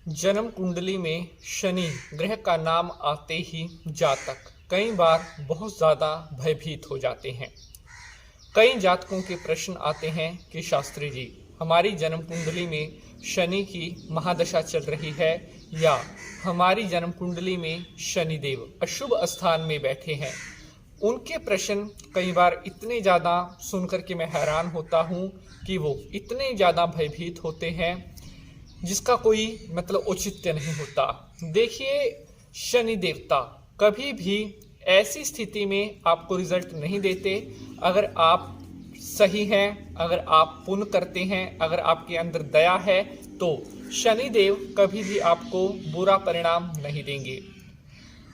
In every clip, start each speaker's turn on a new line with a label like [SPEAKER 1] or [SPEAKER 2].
[SPEAKER 1] जन्म कुंडली में शनि ग्रह का नाम आते ही जातक कई बार बहुत ज़्यादा भयभीत हो जाते हैं। कई जातकों के प्रश्न आते हैं कि शास्त्री जी, हमारी जन्म कुंडली में शनि की महादशा चल रही है या हमारी जन्म कुंडली में शनिदेव अशुभ स्थान में बैठे हैं। उनके प्रश्न कई बार इतने ज़्यादा सुनकर के मैं हैरान होता हूँ कि वो इतने ज़्यादा भयभीत होते हैं जिसका कोई मतलब औचित्य नहीं होता। देखिए, शनि देवता कभी भी ऐसी स्थिति में आपको रिजल्ट नहीं देते। अगर आप सही हैं, अगर आप पुण्य करते हैं, अगर आपके अंदर दया है, तो शनि देव कभी भी आपको बुरा परिणाम नहीं देंगे।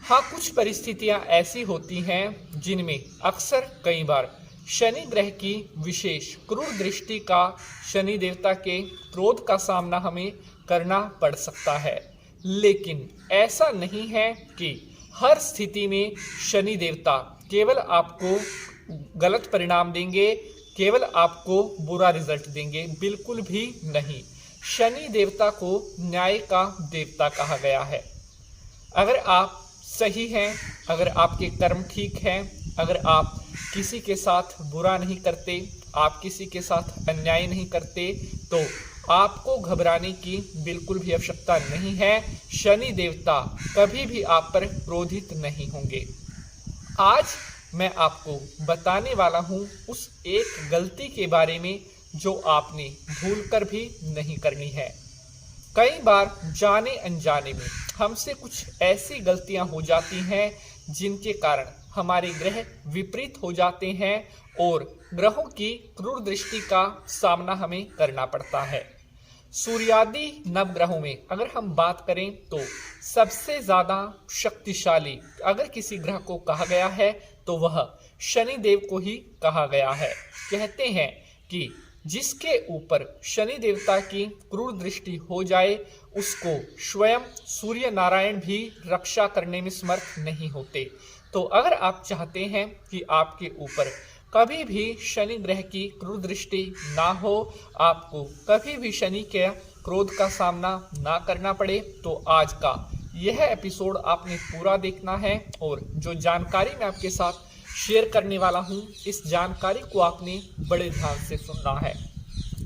[SPEAKER 1] हाँ, कुछ परिस्थितियां ऐसी होती हैं जिनमें अक्सर कई बार शनि ग्रह की विशेष क्रूर दृष्टि का, शनि देवता के क्रोध का सामना हमें करना पड़ सकता है। लेकिन ऐसा नहीं है कि हर स्थिति में शनि देवता केवल आपको गलत परिणाम देंगे, केवल आपको बुरा रिजल्ट देंगे। बिल्कुल भी नहीं। शनि देवता को न्याय का देवता कहा गया है। अगर आप सही हैं, अगर आपके कर्म ठीक हैं, अगर आप किसी के साथ बुरा नहीं करते, आप किसी के साथ अन्याय नहीं करते, तो आपको घबराने की बिल्कुल भी आवश्यकता नहीं है। शनि देवता कभी भी आप पर क्रोधित नहीं होंगे। आज मैं आपको बताने वाला हूं उस एक गलती के बारे में जो आपने भूलकर भी नहीं करनी है। कई बार जाने अनजाने में हमसे कुछ ऐसी गलतियां हो जाती हैं जिनके कारण हमारे ग्रह विपरीत हो जाते हैं और ग्रहों की क्रूर दृष्टि का सामना हमें करना पड़ता है। सूर्यादि नवग्रहों में अगर हम बात करें तो सबसे ज्यादा शक्तिशाली अगर किसी ग्रह को कहा गया है तो वह शनि देव को ही कहा गया है। कहते हैं कि जिसके ऊपर शनि देवता की क्रूर दृष्टि हो जाए उसको स्वयं सूर्य नारायण भी रक्षा करने में समर्थ नहीं होते। तो अगर आप चाहते हैं कि आपके ऊपर कभी भी शनि ग्रह की क्रूर दृष्टि ना हो, आपको कभी भी शनि के क्रोध का सामना ना करना पड़े, तो आज का यह एपिसोड आपने पूरा देखना है। और जो जानकारी मैं आपके साथ शेयर करने वाला हूं, इस जानकारी को आपने बड़े ध्यान से सुनना है।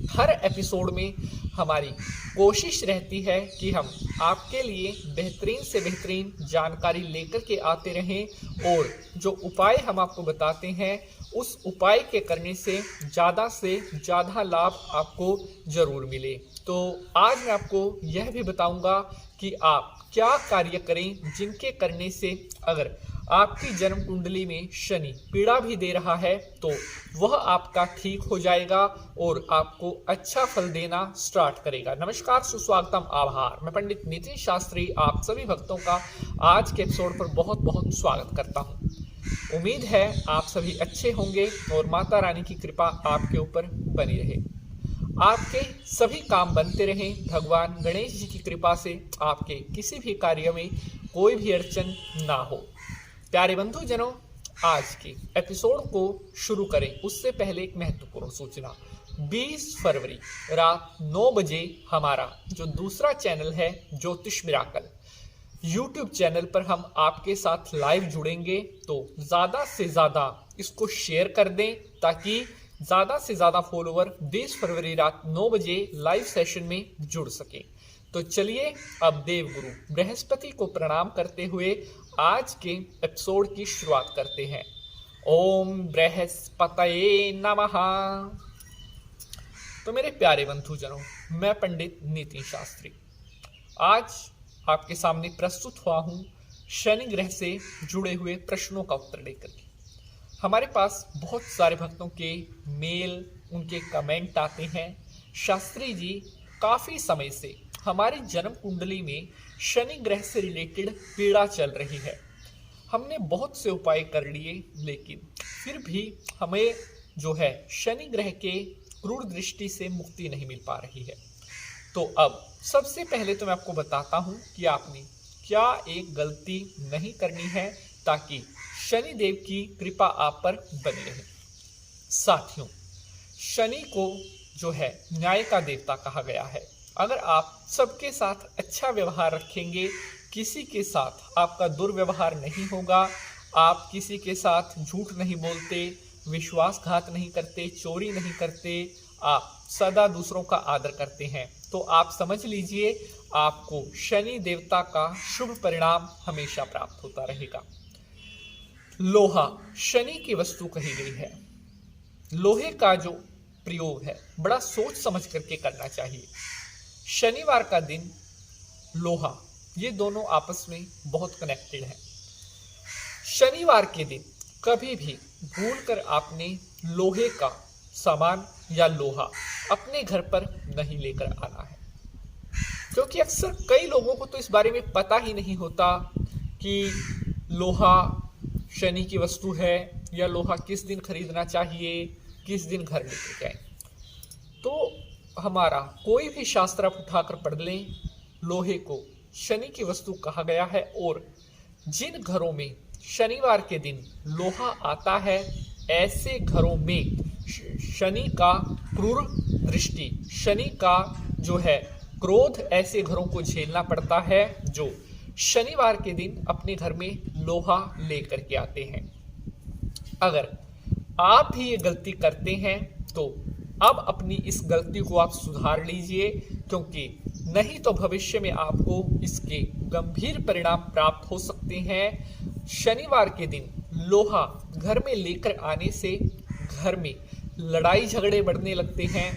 [SPEAKER 1] हर एपिसोड में हमारी कोशिश रहती है कि हम आपके लिए बेहतरीन से बेहतरीन जानकारी लेकर के आते रहें और जो उपाय हम आपको बताते हैं उस उपाय के करने से ज़्यादा लाभ आपको ज़रूर मिले। तो आज मैं आपको यह भी बताऊंगा कि आप क्या कार्य करें जिनके करने से अगर आपकी जन्म कुंडली में शनि पीड़ा भी दे रहा है तो वह आपका ठीक हो जाएगा और आपको अच्छा फल देना स्टार्ट करेगा। नमस्कार, सुस्वागतम, आभार। मैं पंडित नितिन शास्त्री आप सभी भक्तों का आज के एपिसोड पर बहुत बहुत स्वागत करता हूं। उम्मीद है आप सभी अच्छे होंगे और माता रानी की कृपा आपके ऊपर बनी रहे, आपके सभी काम बनते रहें। भगवान गणेश जी की कृपा से आपके किसी भी कार्य में कोई भी अड़चन ना हो। प्यारे बंधुजनों, आज के एपिसोड को शुरू करें उससे पहले एक महत्वपूर्ण सूचना। 20 फरवरी रात 9 बजे हमारा जो दूसरा चैनल है ज्योतिष मिराकल यूट्यूब चैनल पर हम आपके साथ लाइव जुड़ेंगे। तो ज़्यादा से ज़्यादा इसको शेयर कर दें ताकि ज़्यादा से ज़्यादा फॉलोवर 20 फरवरी रात 9 बजे लाइव सेशन में जुड़ सके। तो चलिए अब देवगुरु बृहस्पति को प्रणाम करते हुए आज के एपिसोड की शुरुआत करते हैं। ओम बृहस्पतये नमः। तो मेरे प्यारे बंधुजनों, मैं पंडित नितिन शास्त्री आज आपके सामने प्रस्तुत हुआ हूँ शनि ग्रह से जुड़े हुए प्रश्नों का उत्तर लेकर के। हमारे पास बहुत सारे भक्तों के मेल, उनके कमेंट आते हैं, शास्त्री जी काफ़ी समय से हमारी जन्म कुंडली में शनि ग्रह से रिलेटेड पीड़ा चल रही है। हमने बहुत से उपाय कर लिए लेकिन फिर भी हमें जो है शनि ग्रह के क्रूर दृष्टि से मुक्ति नहीं मिल पा रही है। तो अब सबसे पहले तो मैं आपको बताता हूं कि आपने क्या एक गलती नहीं करनी है ताकि शनि देव की कृपा आप पर बनी रहे। साथियों, शनि को जो है न्याय का देवता कहा गया है। अगर आप सबके साथ अच्छा व्यवहार रखेंगे, किसी के साथ आपका दुर्व्यवहार नहीं होगा, आप किसी के साथ झूठ नहीं बोलते, विश्वासघात नहीं करते, चोरी नहीं करते, आप सदा दूसरों का आदर करते हैं, तो आप समझ लीजिए आपको शनि देवता का शुभ परिणाम हमेशा प्राप्त होता रहेगा। लोहा शनि की वस्तु कही गई है। लोहे का जो प्रयोग है बड़ा सोच समझ करके करना चाहिए। शनिवार का दिन, लोहा, ये दोनों आपस में बहुत कनेक्टेड हैं। शनिवार के दिन कभी भी भूलकर आपने लोहे का सामान या लोहा अपने घर पर नहीं लेकर आना है, क्योंकि अक्सर कई लोगों को तो इस बारे में पता ही नहीं होता कि लोहा शनि की वस्तु है या लोहा किस दिन खरीदना चाहिए, किस दिन घर लेकर जाए। तो हमारा कोई भी शास्त्र आप उठाकर पढ़ लें, लोहे को शनि की वस्तु कहा गया है। और जिन घरों में शनिवार के दिन लोहा आता है, ऐसे घरों में शनि का क्रूर दृष्टि, शनि का जो है क्रोध, ऐसे घरों को झेलना पड़ता है जो शनिवार के दिन अपने घर में लोहा लेकर के आते हैं। अगर आप भी ये गलती करते हैं तो अब अपनी इस गलती को आप सुधार लीजिए, क्योंकि नहीं तो भविष्य में आपको इसके गंभीर परिणाम प्राप्त हो सकते हैं। शनिवार के दिन लोहा घर में लेकर आने से घर में लड़ाई झगड़े बढ़ने लगते हैं,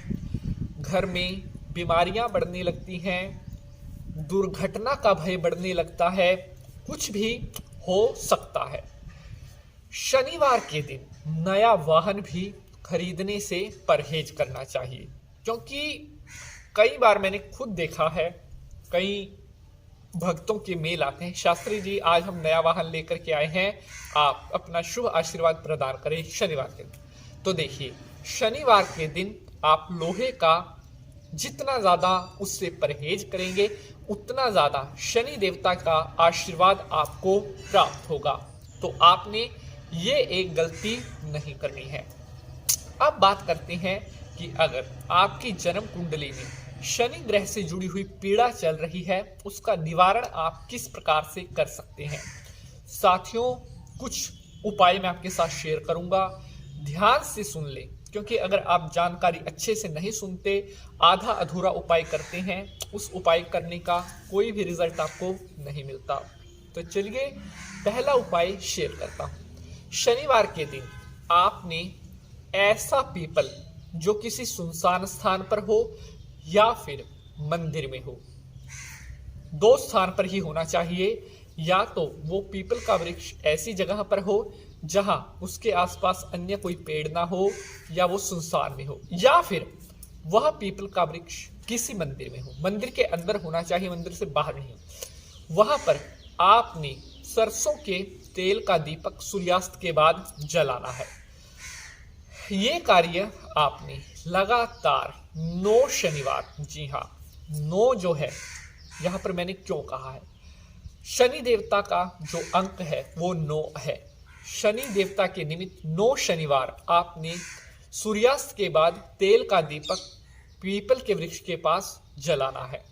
[SPEAKER 1] घर में बीमारियां बढ़ने लगती हैं, दुर्घटना का भय बढ़ने लगता है, कुछ भी हो सकता है। शनिवार के दिन नया वाहन भी खरीदने से परहेज करना चाहिए, क्योंकि कई बार मैंने खुद देखा है, कई भक्तों के मेल आते हैं, शास्त्री जी आज हम नया वाहन लेकर के आए हैं, आप अपना शुभ आशीर्वाद प्रदान करें शनिवार के दिन। तो देखिए, शनिवार के दिन आप लोहे का जितना ज्यादा उससे परहेज करेंगे, उतना ज्यादा शनि देवता का आशीर्वाद आपको प्राप्त होगा। तो आपने ये एक गलती नहीं करनी है। अब बात करते हैं कि अगर आपकी जन्म कुंडली में शनि ग्रह से जुड़ी हुई पीड़ा चल रही है, उसका निवारण आप किस प्रकार से कर सकते हैं। साथियों, कुछ उपाय मैं आपके साथ शेयर करूंगा, ध्यान से सुन लें, क्योंकि अगर आप जानकारी अच्छे से नहीं सुनते, आधा अधूरा उपाय करते हैं, उस उपाय करने का कोई भी रिजल्ट आपको नहीं मिलता। तो चलिए पहला उपाय शेयर करता हूं। शनिवार के दिन आपने ऐसा पीपल जो किसी सुनसान स्थान पर हो या फिर मंदिर में हो, दो स्थान पर ही होना चाहिए, या तो वो पीपल का वृक्ष ऐसी जगह पर हो जहां उसके आसपास अन्य कोई पेड़ ना हो या वो सुनसान में हो, या फिर वह पीपल का वृक्ष किसी मंदिर में हो, मंदिर के अंदर होना चाहिए, मंदिर से बाहर नहीं। वहां पर आपने सरसों के तेल का दीपक सूर्यास्त के बाद जलाना है। ये कार्य आपने लगातार 9 शनिवार, जी हाँ 9 जो है, यहां पर मैंने क्यों कहा है, शनि देवता का जो अंक है वो 9 है। शनि देवता के निमित्त 9 शनिवार आपने सूर्यास्त के बाद तेल का दीपक पीपल के वृक्ष के पास जलाना है।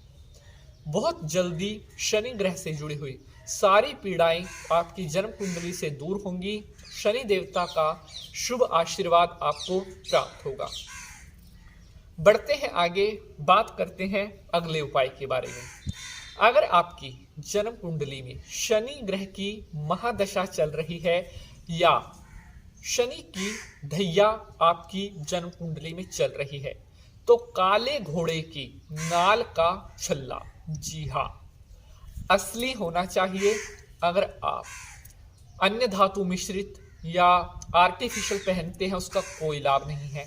[SPEAKER 1] बहुत जल्दी शनि ग्रह से जुड़ी हुई सारी पीड़ाएं आपकी जन्म कुंडली से दूर होंगी, शनि देवता का शुभ आशीर्वाद आपको प्राप्त होगा। बढ़ते हैं आगे, बात करते हैं अगले उपाय के बारे में। अगर आपकी जन्म कुंडली में शनि ग्रह की महादशा चल रही है या शनि की ढैया आपकी जन्म कुंडली में चल रही है, तो काले घोड़े की नाल का छल्ला, जी हाँ असली होना चाहिए। अगर आप अन्य धातु मिश्रित या आर्टिफिशियल पहनते हैं उसका कोई लाभ नहीं है।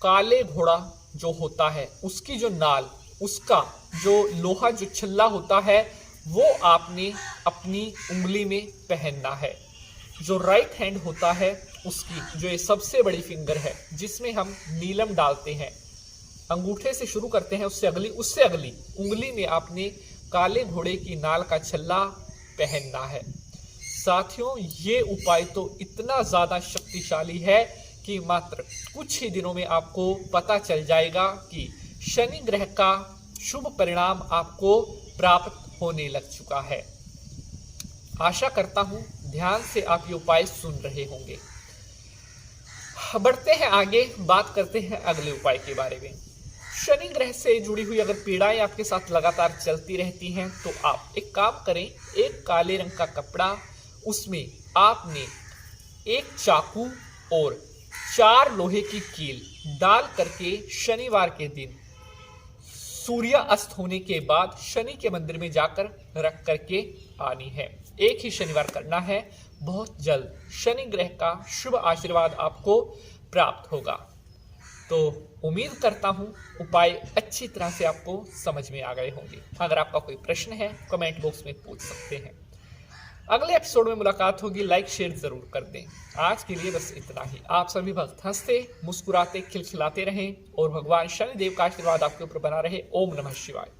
[SPEAKER 1] काले घोड़ा जो होता है उसकी जो नाल, उसका जो लोहा जो छल्ला होता है वो आपने अपनी उंगली में पहनना है। जो राइट हैंड होता है उसकी जो ये सबसे बड़ी फिंगर है जिसमें हम नीलम डालते हैं, अंगूठे से शुरू करते हैं, उससे अगली उंगली में आपने काले घोड़े की नाल का छल्ला पहनना है। साथियों, ये उपाय तो इतना ज्यादा शक्तिशाली है कि मात्र कुछ ही दिनों में आपको पता चल जाएगा कि शनि ग्रह का शुभ परिणाम आपको प्राप्त होने लग चुका है। आशा करता हूं ध्यान से आप ये उपाय सुन रहे होंगे। बढ़ते हैं आगे, बात करते हैं अगले उपाय के बारे में। शनि ग्रह से जुड़ी हुई अगर पीड़ाएं आपके साथ लगातार चलती रहती हैं तो आप एक काम करें, एक काले रंग का कपड़ा, उसमें आपने एक चाकू और 4 लोहे की कील डाल करके शनिवार के दिन सूर्य अस्त होने के बाद शनि के मंदिर में जाकर रख करके आनी है। एक ही शनिवार करना है। बहुत जल्द शनि ग्रह का शुभ आशीर्वाद आपको प्राप्त होगा। तो उम्मीद करता हूं उपाय अच्छी तरह से आपको समझ में आ गए होंगे। अगर आपका कोई प्रश्न है कमेंट बॉक्स में पूछ सकते हैं। अगले एपिसोड में मुलाकात होगी। लाइक शेयर जरूर कर दें। आज के लिए बस इतना ही। आप सभी भक्त हंसते मुस्कुराते खिलखिलाते रहें और भगवान शनिदेव का आशीर्वाद आपके ऊपर बना रहे। ओम नमः शिवाय।